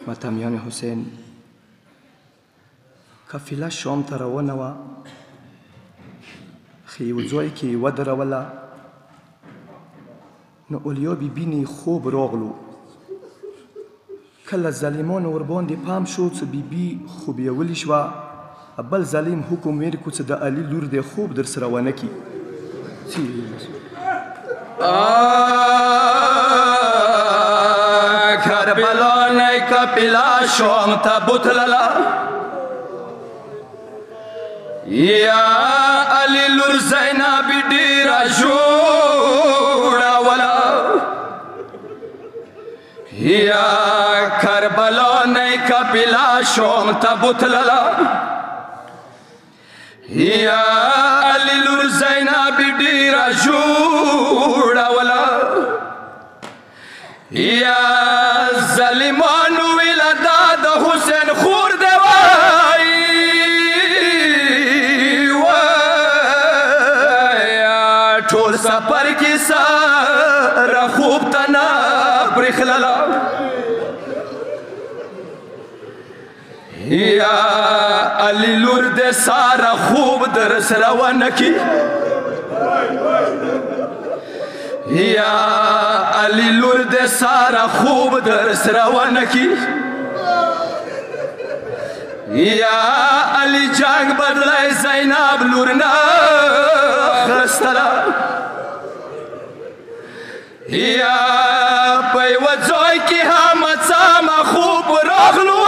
ماتمیان حسین قافله شام ته روانه وه خو یو ځای کې ودروله نو اولیا بیبینې خوب راغلو کله ظالمانو ورباندې پام شو څه بیبي خوبیولې شوه بل ظالم حکم ورکړو چې د علي لور دی خوب در سره ونه کړي کربلا نه کپلا شام ته بوتلله یا علي لور زینب ډېره جوړوله یا کربلا نه کپلا شام ته بوتلله یا علي لور زینب ډېره جوړوله یا ظالمانو ویله دا د حسین خور دی وایي ټول سفر کې سره خوب ته نه برېښلله یا علي لور د ساره خوب در سره ونه کړي یا علي لور د ساره خوب در سره ونه کړي یا علي جنګ بدلی زینب لور نه اخیستله یا په یوه ځای کې هم څامه خوب راغلو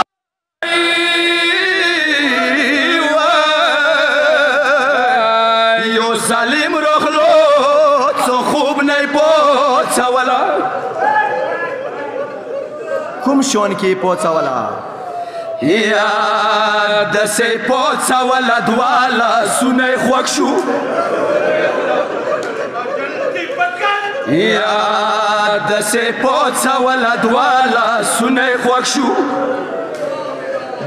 یو ظالم راغلو څه خوب نه یې پوڅوله کوم شان کې یې پوڅوله یا داسې پوڅوله دوه لاسونه یې خوږ شو یا داسې پوڅوله دوه لاسونه یې خوږ شو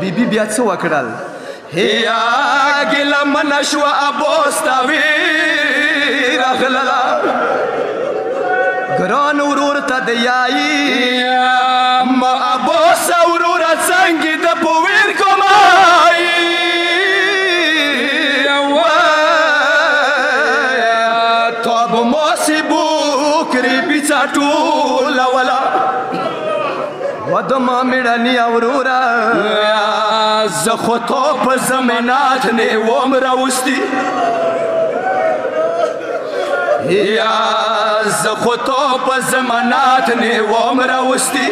بیبي بیا څه وکړل یا ګیله منه شوه ابوس ته ورغلله ګران ورور ته د یایي ما ابوس وروره څنګه د په ویر کومایي تاب موسی بوکري بیڅه ټولوله ودما میړني وروره زه خو تو په زمینات نه وم راوستي یا زه خو تو په زمانات نه وم راوستي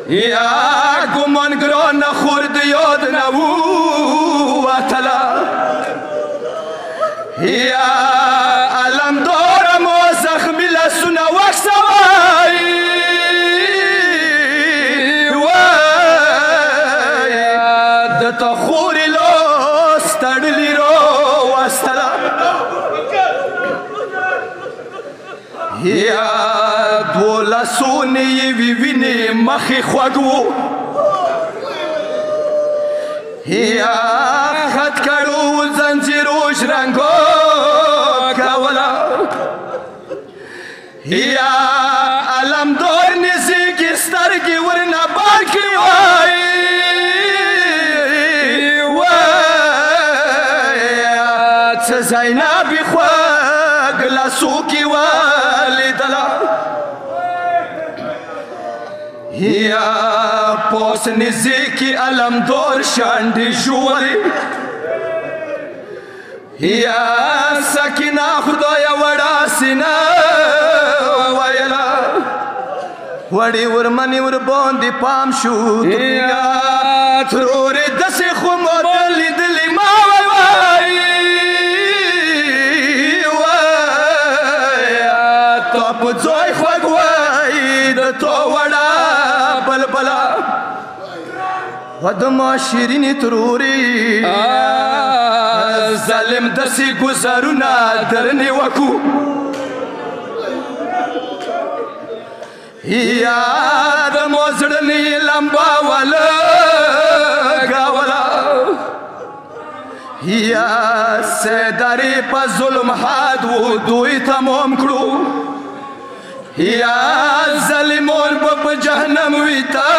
یا ګمان ګرانه خور د یاد نه ووتله یا علمداره مو زخمي لاسونه وکسوئ د تا خورې لاس تړلي راوستله یا دو لاسونه یې وینې مخې خوږ و یا خط کړو زنځیرو ژرنګو کوله یا علمدار نږدې کې سترګې ورنه بار کړې وایي څه زینبې خوږ لاسو کې ولیدله یا پوس نږدې کې علمدار شانډې ژورې یا سکینه خدایه وړه سینه ویله وړې ورمنې ورباندې پام شو یا ترورې داسې خو مو لیدلې ما وایي په ځای خوږ وای د تو وړه بلبله و د ما شیرینې ترورې ظالم داسې ګزارونه درنې وکو یا د مو زړنې لمبه ولګوله یا سیدارې په ظلم حد و دوی تمام کړو یا ظالمون به په جهنم وي تا